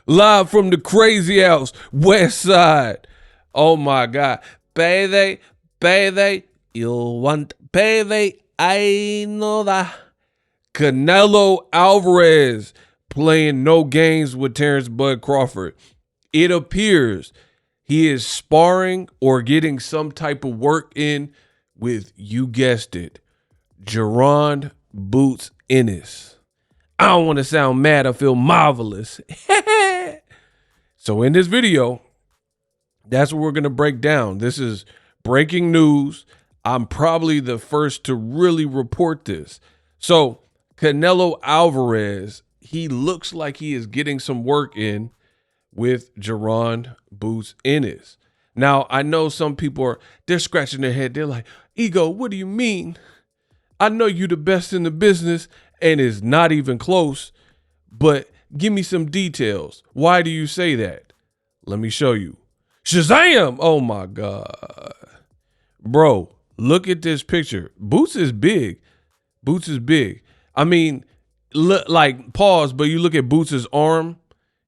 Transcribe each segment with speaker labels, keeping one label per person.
Speaker 1: Live from the crazy house, West Side. Oh my God. Baby, you want baby, I know that. Canelo Alvarez playing no games with Terence Bud Crawford. It appears he is sparring or getting some type of work in with, you guessed it, Jaron Boots Ennis. I don't want to sound mad. I feel marvelous. So in this video, that's what we're going to break down. This is breaking news. I'm probably the first to really report this. So Canelo Alvarez, he looks like he is getting some work in with Jaron Boots Ennis. Now, I know some people they're scratching their head. They're like, Ego, what do you mean? I know you the best in the business and it's not even close, but give me some details. Why do you say that? Let me show you. Shazam! Oh my God. Bro, look at this picture. Boots is big. Boots is big. I mean, look, like, pause, but you look at Boots' arm.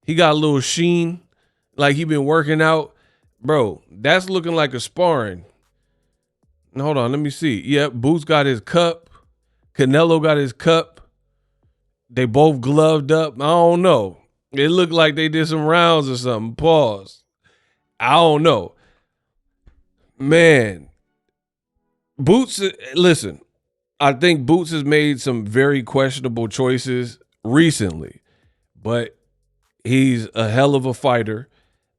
Speaker 1: He got a little sheen, like he been working out. Bro, that's looking like a sparring. Hold on, let me see. Yep, Boots got his cup. Canelo got his cup. They both gloved up. I don't know. It looked like they did some rounds or something. Pause. I don't know. Man, Boots, listen, I think Boots has made some very questionable choices recently, but he's a hell of a fighter.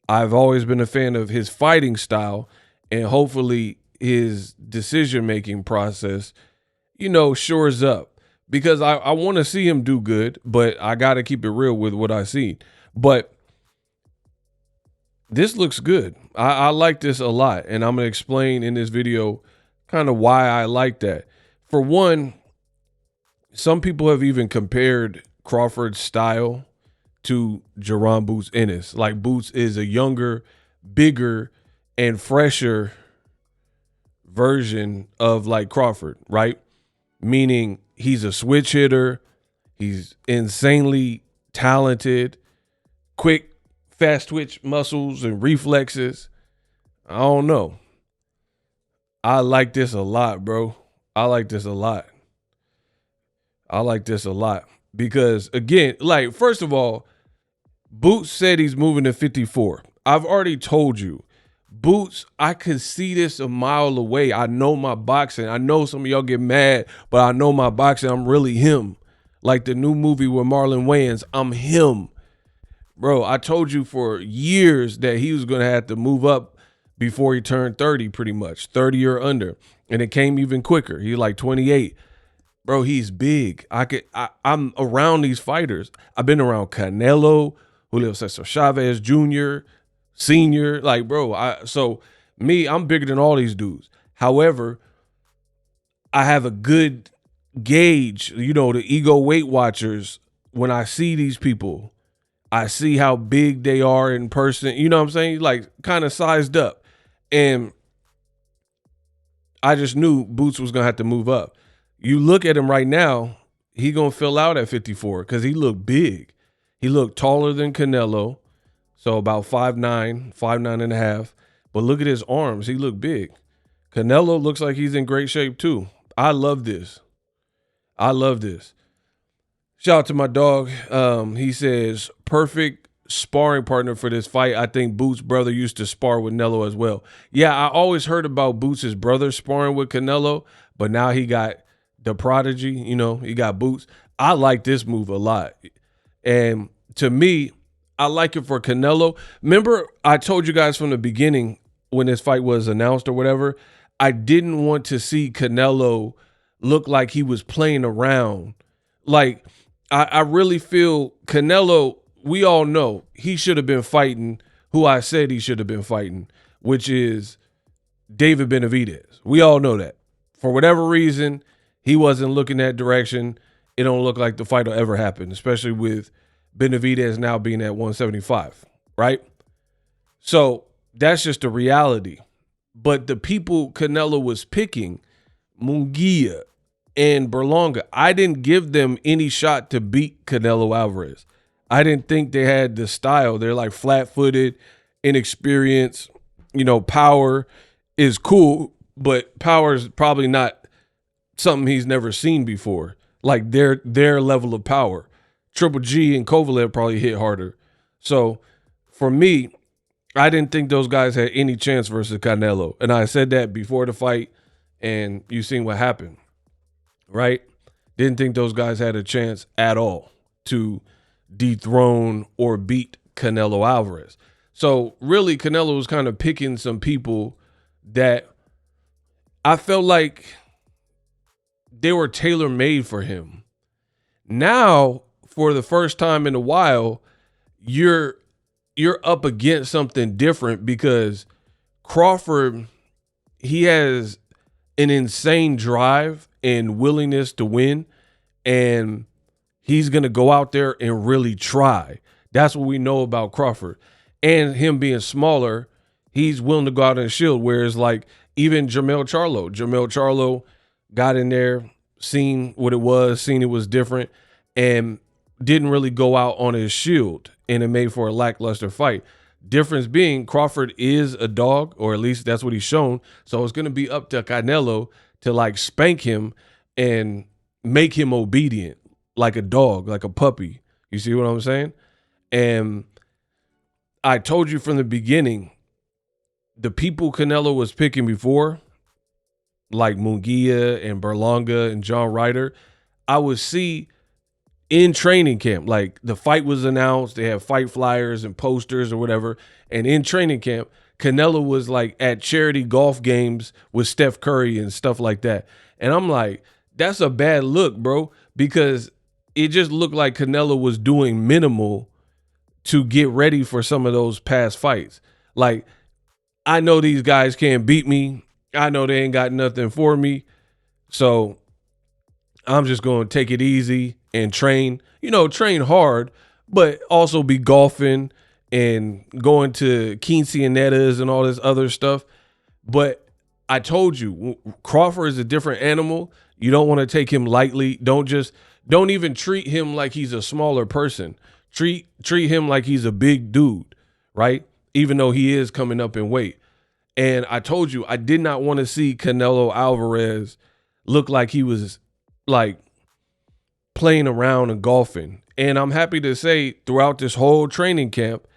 Speaker 1: I've always been a fan of his fighting style, and hopefully his decision-making process, you know, shores up, because I want to see him do good, but I got to keep it real with what I see. But this looks good. I like this a lot, and I'm going to explain in this video kind of why I like that. For one, some people have even compared Crawford's style to Jaron Boots Ennis. Like, Boots is a younger, bigger, and fresher version of like Crawford, right? Meaning he's a switch hitter. He's insanely talented, quick, fast twitch muscles and reflexes. I don't know. I like this a lot, bro. I like this a lot. I like this a lot because, again, like, first of all, Boots said he's moving to 54. I've already told you, Boots, I could see this a mile away. I know my boxing. I know some of y'all get mad, but I know my boxing. I'm really him. Like the new movie with Marlon Wayans, I'm him. Bro, I told you for years that he was going to have to move up before he turned 30, pretty much, 30 or under. And it came even quicker. He's like 28. Bro, he's big. I'm around these fighters. I've been around Canelo, Julio Cesar Chavez Jr., Senior. Like, bro, so me, I'm bigger than all these dudes. However, I have a good gauge, you know, the ego Weight Watchers. When I see these people, I see how big they are in person. You know what I'm saying? Like, kind of sized up. And I just knew Boots was going to have to move up. You look at him right now, he going to fill out at 54 because he looked big. He looked taller than Canelo, so about 5'9", 5'9 and a half. But look at his arms. He looked big. Canelo looks like he's in great shape too. I love this. I love this. Shout out to my dog. He says, perfect sparring partner for this fight. I think Boots' brother used to spar with Canelo as well. Yeah, I always heard about Boots' brother sparring with Canelo, but now he got the prodigy, you know, he got Boots. I like this move a lot. And to me, I like it for Canelo. Remember, I told you guys from the beginning when this fight was announced or whatever, I didn't want to see Canelo look like he was playing around. Like, I really feel Canelo, we all know he should have been fighting who I said he should have been fighting, which is David Benavidez. We all know that. For whatever reason, he wasn't looking that direction. It don't look like the fight will ever happen, especially with Benavidez now being at 175, right? So that's just the reality. But the people Canelo was picking, Munguia and Berlanga, I didn't give them any shot to beat Canelo Alvarez. I didn't think they had the style. They're like flat-footed, inexperienced. Power is cool, but power is probably not something he's never seen before. Like their level of power. Triple G and Kovalev probably hit harder. So for me, I didn't think those guys had any chance versus Canelo. And I said that before the fight, and you seen what happened, right? Didn't think those guys had a chance at all to dethrone or beat Canelo Alvarez. So really, Canelo was kind of picking some people that I felt like they were tailor-made for him. Now, for the first time in a while, you're up against something different because Crawford, he has an insane drive and willingness to win, and he's going to go out there and really try. That's what we know about Crawford. And him being smaller, he's willing to go out and shield, whereas like even Jermell Charlo got in there, seen what it was, seen it was different, and didn't really go out on his shield, and it made for a lackluster fight. Difference being Crawford is a dog, or at least that's what he's shown. So it's going to be up to Canelo to like spank him and make him obedient like a dog, like a puppy. You see what I'm saying? And I told you from the beginning, the people Canelo was picking before, like Munguia and Berlanga and John Ryder, I would see in training camp, like the fight was announced, they had fight flyers and posters or whatever, and in training camp, Canelo was like at charity golf games with Steph Curry and stuff like that. And I'm like, that's a bad look, bro, because it just looked like Canelo was doing minimal to get ready for some of those past fights. Like, I know these guys can't beat me. I know they ain't got nothing for me. So I'm just going to take it easy and train, train hard, but also be golfing and going to quinceañeras and all this other stuff. But I told you, Crawford is a different animal. You don't want to take him lightly. Don't even treat him like he's a smaller person. Treat him like he's a big dude, right? Even though he is coming up in weight. And I told you, I did not want to see Canelo Alvarez look like he was like playing around and golfing. And I'm happy to say throughout this whole training camp,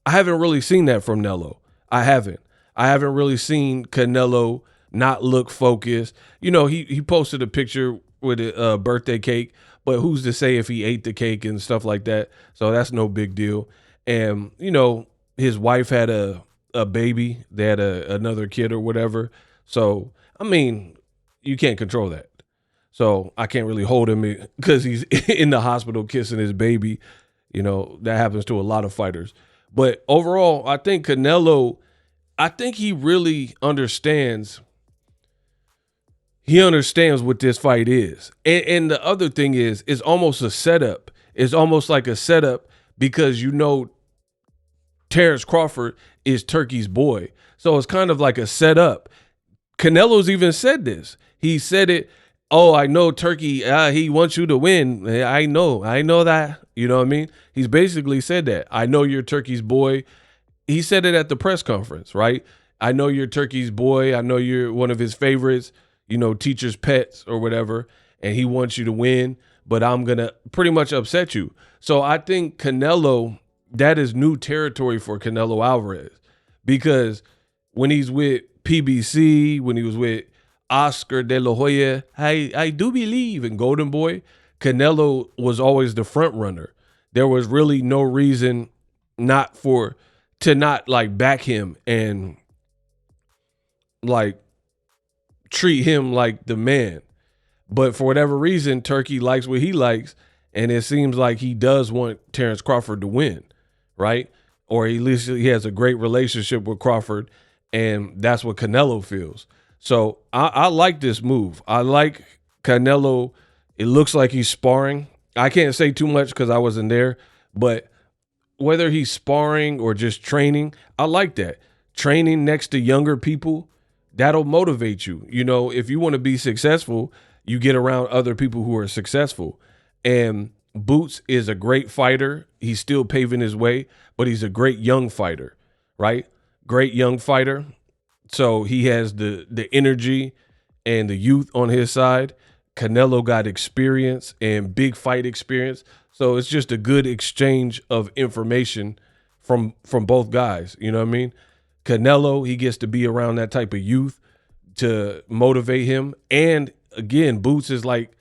Speaker 1: I haven't really seen that from Nello. I haven't really seen Canelo not look focused. He posted a picture with a birthday cake, but who's to say if he ate the cake and stuff like that? So that's no big deal. And, his wife had a baby. They had another kid or whatever. So, I mean, you can't control that. So I can't really hold him because he's in the hospital kissing his baby. That happens to a lot of fighters. But overall, I think Canelo, he really understands. He understands what this fight is. And the other thing is, it's almost a setup. It's almost like a setup because Terence Crawford is Turkey's boy. So it's kind of like a setup. Canelo's even said this. He said it, oh, I know Turkey, he wants you to win. I know that. You know what I mean? He's basically said that. I know you're Turkey's boy. He said it at the press conference, right? I know you're Turkey's boy. I know you're one of his favorites, teacher's pets or whatever, and he wants you to win, but I'm going to pretty much upset you. So I think Canelo, that is new territory for Canelo Alvarez because when he's with PBC, when he was with Oscar De La Hoya, I do believe in Golden Boy, Canelo was always the front runner. There was really no reason to not like back him and like treat him like the man. But for whatever reason, Turkey likes what he likes, and it seems like he does want Terence Crawford to win, right? Or at least he has a great relationship with Crawford, and that's what Canelo feels. So I like this move. I like Canelo. It looks like he's sparring. I can't say too much because I wasn't there, but whether he's sparring or just training, I like that. Training next to younger people, that'll motivate you. If you want to be successful, you get around other people who are successful. And Boots is a great fighter. He's still paving his way, but he's a great young fighter, right? Great young fighter. So he has the energy and the youth on his side. Canelo got experience and big fight experience. So it's just a good exchange of information from both guys. You know what I mean? Canelo, he gets to be around that type of youth to motivate him. And again, Boots is like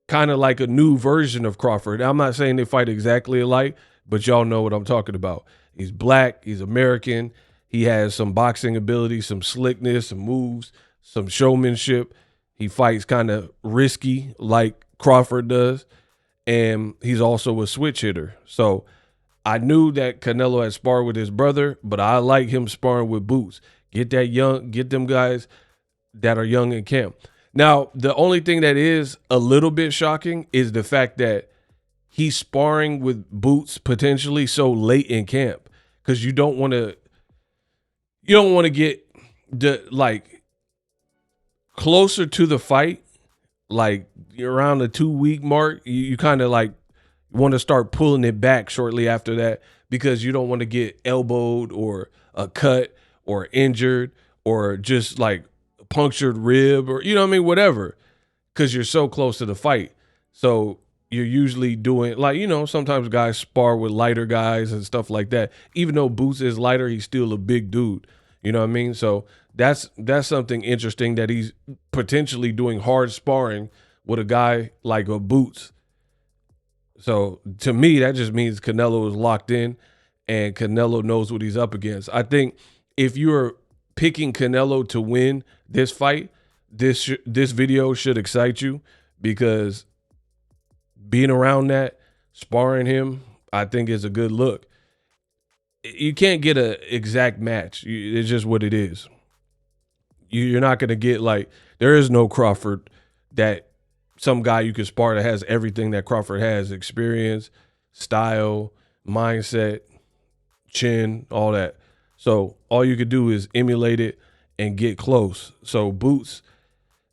Speaker 1: kind of like a new version of Crawford. I'm not saying they fight exactly alike, but y'all know what I'm talking about. He's black, he's American, he has some boxing ability, some slickness, some moves, some showmanship. He fights kind of risky like Crawford does, and he's also a switch hitter. So I knew that Canelo had sparred with his brother, but I like him sparring with Boots. Get them guys that are young in camp. Now, the only thing that is a little bit shocking is the fact that he's sparring with Boots potentially so late in camp, because you don't want to get closer to the fight, like around the 2-week mark. You kind of like want to start pulling it back shortly after that, because you don't want to get elbowed or a cut or injured or just like punctured rib or, you know what I mean, whatever, because you're so close to the fight. So you're usually doing, like, you know, sometimes guys spar with lighter guys and stuff like that. Even though Boots is lighter, he's still a big dude. You know what I mean? So that's something interesting, that he's potentially doing hard sparring with a guy like a Boots. So to me, that just means Canelo is locked in and Canelo knows what he's up against. I think if you're picking Canelo to win this fight, this video should excite you, because being around that, sparring him, I think is a good look. You can't get an exact match. It's just what it is. You're not going to get, like, there is no Crawford, that some guy you can spar that has everything that Crawford has: experience, style, mindset, chin, all that. So all you could do is emulate it and get close. So Boots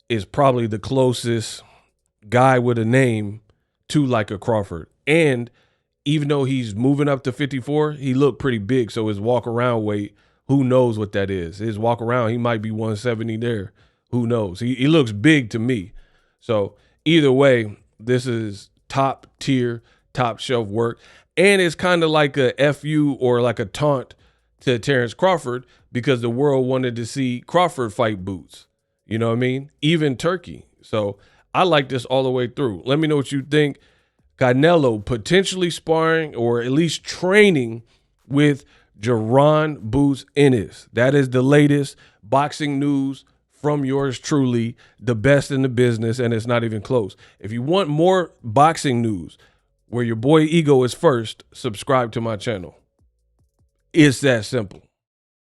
Speaker 1: is probably the closest guy with a name to like a Crawford. And even though he's moving up to 54, he looked pretty big. So his walk around weight, who knows what that is? His walk around, he might be 170 there. Who knows? He looks big to me. So either way, this is top tier, top shelf work. And it's kind of like a FU or like a taunt to Terence Crawford, because the world wanted to see Crawford fight Boots. You know what I mean? Even Turkey. So I like this all the way through. Let me know what you think. Canelo potentially sparring or at least training with Jaron Boots Ennis. That is the latest boxing news from yours truly, the best in the business, and it's not even close. If you want more boxing news where your boy Ego is first, subscribe to my channel. It's that simple.